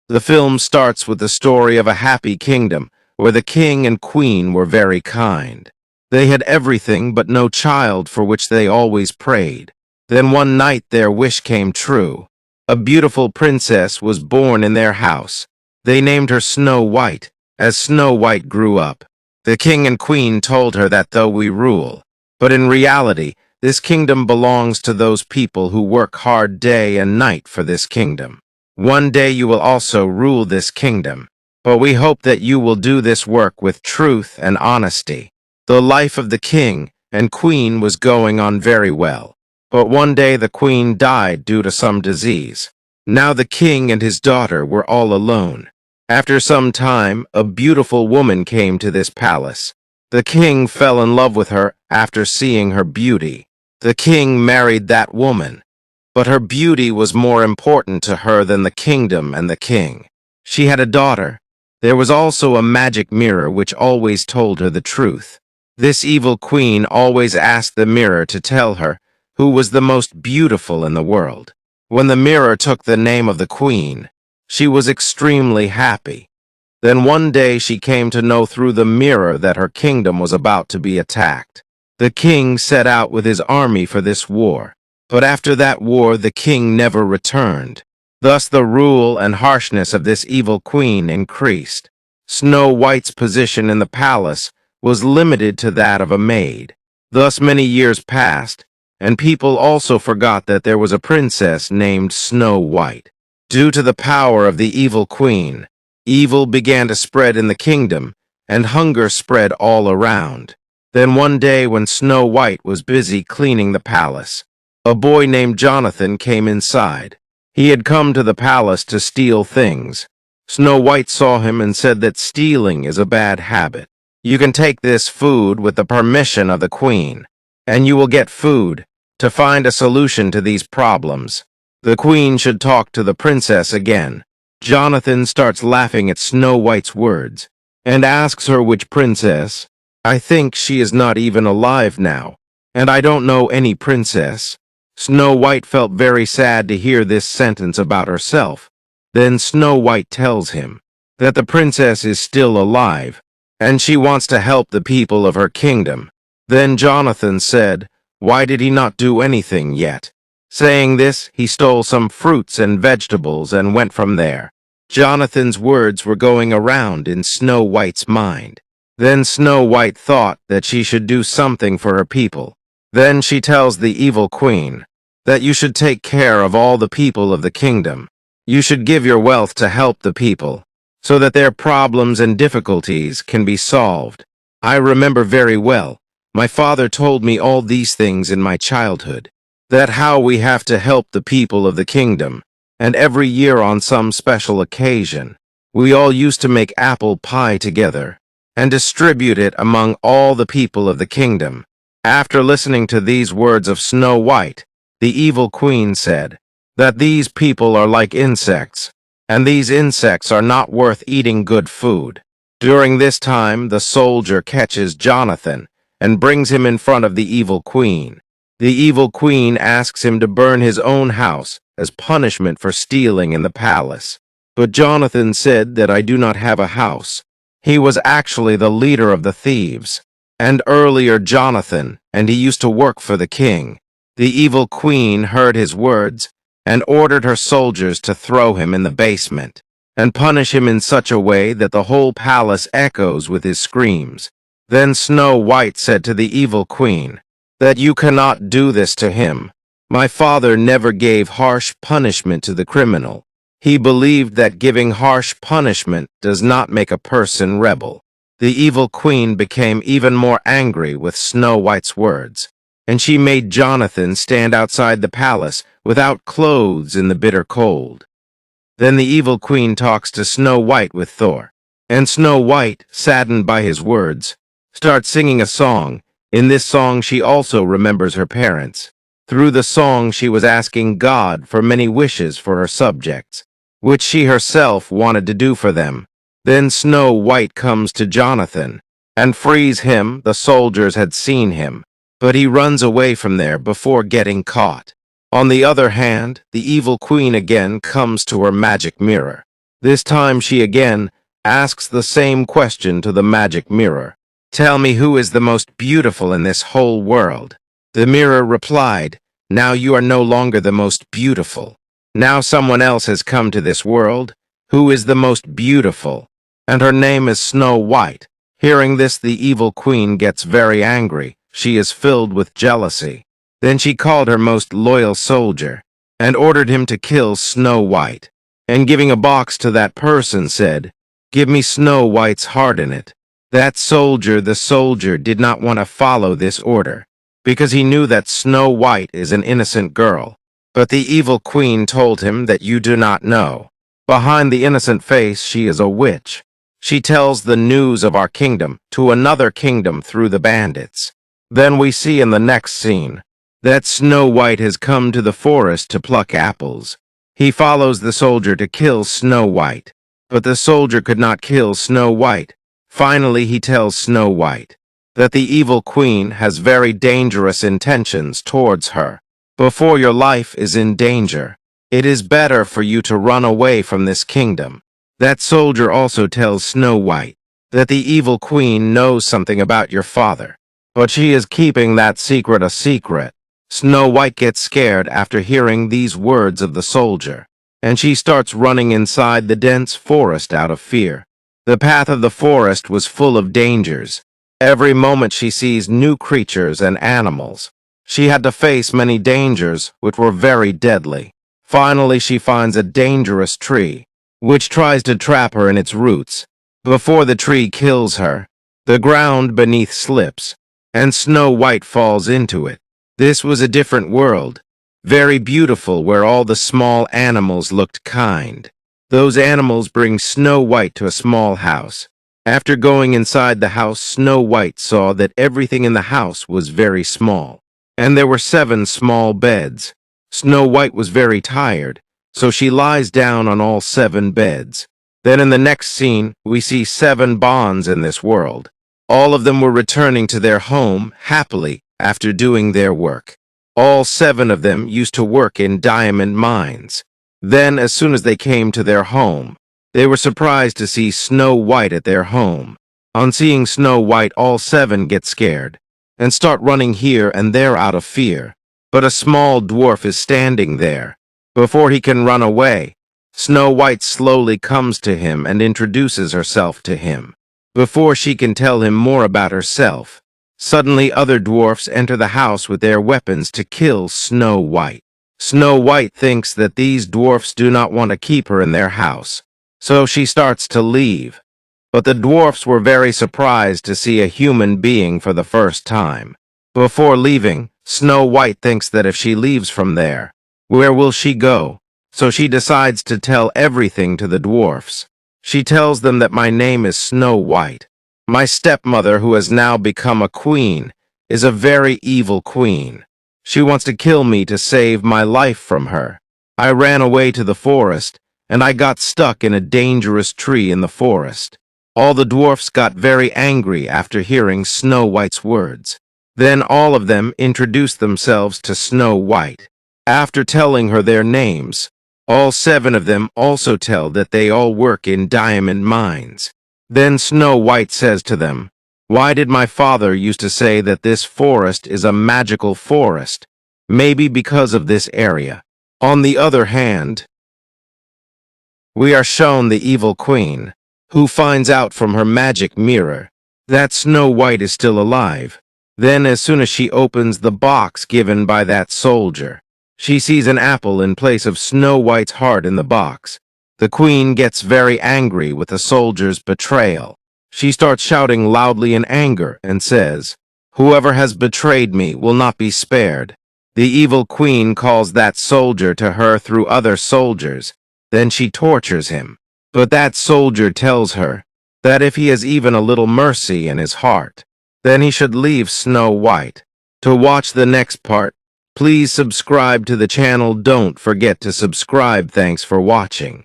The film starts with the story of a happy kingdom where the king and queen were very kind. They had everything but no child, for which they always prayed. Then one night their wish came true. A beautiful princess was born in their house. They named her Snow White. As Snow White grew up, the king and queen told her that though we rule, but in reality, this kingdom belongs to those people who work hard day and night for this kingdom. One day you will also rule this kingdom, but we hope that you will do this work with truth and honesty. The life of the king and queen was going on very well, but one day the queen died due to some disease. Now the king and his daughter were all alone. After some time, a beautiful woman came to this palace. The king fell in love with her after seeing her beauty. The king married that woman, but her beauty was more important to her than the kingdom and the king. She had a daughter. There was also a magic mirror which always told her the truth. This evil queen always asked the mirror to tell her who was the most beautiful in the world. When the mirror took the name of the queen, she was extremely happy. Then one day she came to know through the mirror that her kingdom was about to be attacked. The king set out with his army for this war, but after that war the king never returned. Thus the rule and harshness of this evil queen increased. Snow White's position in the palace was limited to that of a maid. Thus many years passed, and people also forgot that there was a princess named Snow White. Due to the power of the evil queen, evil began to spread in the kingdom, and hunger spread all around. Then one day when Snow White was busy cleaning the palace, a boy named Jonathan came inside. He had come to the palace to steal things. Snow White saw him and said that stealing is a bad habit. You can take this food with the permission of the queen, and you will get food to find a solution to these problems. The queen should talk to the princess again. Jonathan starts laughing at Snow White's words and asks her which princess. I think she is not even alive now, and I don't know any princess. Snow White felt very sad to hear this sentence about herself. Then Snow White tells him that the princess is still alive, and she wants to help the people of her kingdom. Then Jonathan said, why did he not do anything yet? Saying this, he stole some fruits and vegetables and went from there. Jonathan's words were going around in Snow White's mind. Then Snow White thought that she should do something for her people. Then she tells the evil queen that you should take care of all the people of the kingdom. You should give your wealth to help the people, so that their problems and difficulties can be solved. I remember very well, my father told me all these things in my childhood, that how we have to help the people of the kingdom, and every year on some special occasion, we all used to make apple pie together and distribute it among all the people of the kingdom. After listening to these words of Snow White, the evil queen said that these people are like insects, and these insects are not worth eating good food. During this time, the soldier catches Jonathan and brings him in front of the evil queen. The evil queen asks him to burn his own house as punishment for stealing in the palace. But Jonathan said that I do not have a house. He was actually the leader of the thieves, and earlier Jonathan, and he used to work for the king. The evil queen heard his words and ordered her soldiers to throw him in the basement and punish him in such a way that the whole palace echoes with his screams. Then Snow White said to the evil queen that you cannot do this to him. My father never gave harsh punishment to the criminal. He believed that giving harsh punishment does not make a person rebel. The evil queen became even more angry with Snow White's words, and she made Jonathan stand outside the palace without clothes in the bitter cold. Then the evil queen talks to Snow White with Thor, and Snow White, saddened by his words, starts singing a song. In this song she also remembers her parents. Through the song she was asking God for many wishes for her subjects, which she herself wanted to do for them. Then Snow White comes to Jonathan and frees him. The soldiers had seen him, but he runs away from there before getting caught. On the other hand, the evil queen again comes to her magic mirror. This time she again asks the same question to the magic mirror. Tell me who is the most beautiful in this whole world. The mirror replied, now you are no longer the most beautiful. Now someone else has come to this world, who is the most beautiful, and her name is Snow White. Hearing this, the evil queen gets very angry. She is filled with jealousy. Then she called her most loyal soldier and ordered him to kill Snow White, and giving a box to that person said, give me Snow White's heart in it. That soldier, the soldier, did not want to follow this order, because he knew that Snow White is an innocent girl. But the evil queen told him that you do not know. Behind the innocent face, she is a witch. She tells the news of our kingdom to another kingdom through the bandits. Then we see in the next scene that Snow White has come to the forest to pluck apples. He follows the soldier to kill Snow White, but the soldier could not kill Snow White. Finally, he tells Snow White that the evil queen has very dangerous intentions towards her. Before your life is in danger, it is better for you to run away from this kingdom. That soldier also tells Snow White that the evil queen knows something about your father, but she is keeping that secret a secret. Snow White gets scared after hearing these words of the soldier, and she starts running inside the dense forest out of fear. The path of the forest was full of dangers. Every moment she sees new creatures and animals. She had to face many dangers which were very deadly. Finally, she finds a dangerous tree, which tries to trap her in its roots. Before the tree kills her, the ground beneath slips, and Snow White falls into it. This was a different world, very beautiful, where all the small animals looked kind. Those animals bring Snow White to a small house. After going inside the house, Snow White saw that everything in the house was very small, and there were 7 small beds. Snow White was very tired, so she lies down on all 7 beds. Then in the next scene, we see 7 bonds in this world. All of them were returning to their home happily after doing their work. All 7 of them used to work in diamond mines. Then, as soon as they came to their home, they were surprised to see Snow White at their home. On seeing Snow White, all 7 get scared and start running here and there out of fear. But a small dwarf is standing there. Before he can run away, Snow White slowly comes to him and introduces herself to him. Before she can tell him more about herself, suddenly other dwarfs enter the house with their weapons to kill Snow White. Snow White thinks that these dwarfs do not want to keep her in their house, so she starts to leave. But the dwarfs were very surprised to see a human being for the first time. Before leaving, Snow White thinks that if she leaves from there, where will she go? So she decides to tell everything to the dwarfs. She tells them that my name is Snow White. My stepmother, who has now become a queen, is a very evil queen. She wants to kill me to save my life from her. I ran away to the forest, and I got stuck in a dangerous tree in the forest. All the dwarfs got very angry after hearing Snow White's words. Then all of them introduced themselves to Snow White. After telling her their names, all 7 of them also tell that they all work in diamond mines. Then Snow White says to them, why did my father used to say that this forest is a magical forest? Maybe because of this area. On the other hand, we are shown the evil queen, who finds out from her magic mirror that Snow White is still alive. Then, as soon as she opens the box given by that soldier, she sees an apple in place of Snow White's heart in the box. The queen gets very angry with the soldier's betrayal. She starts shouting loudly in anger and says, whoever has betrayed me will not be spared. The evil queen calls that soldier to her through other soldiers. Then she tortures him. But that soldier tells her that if he has even a little mercy in his heart, then he should leave Snow White. To watch the next part, please subscribe to the channel. Don't forget to subscribe. Thanks for watching.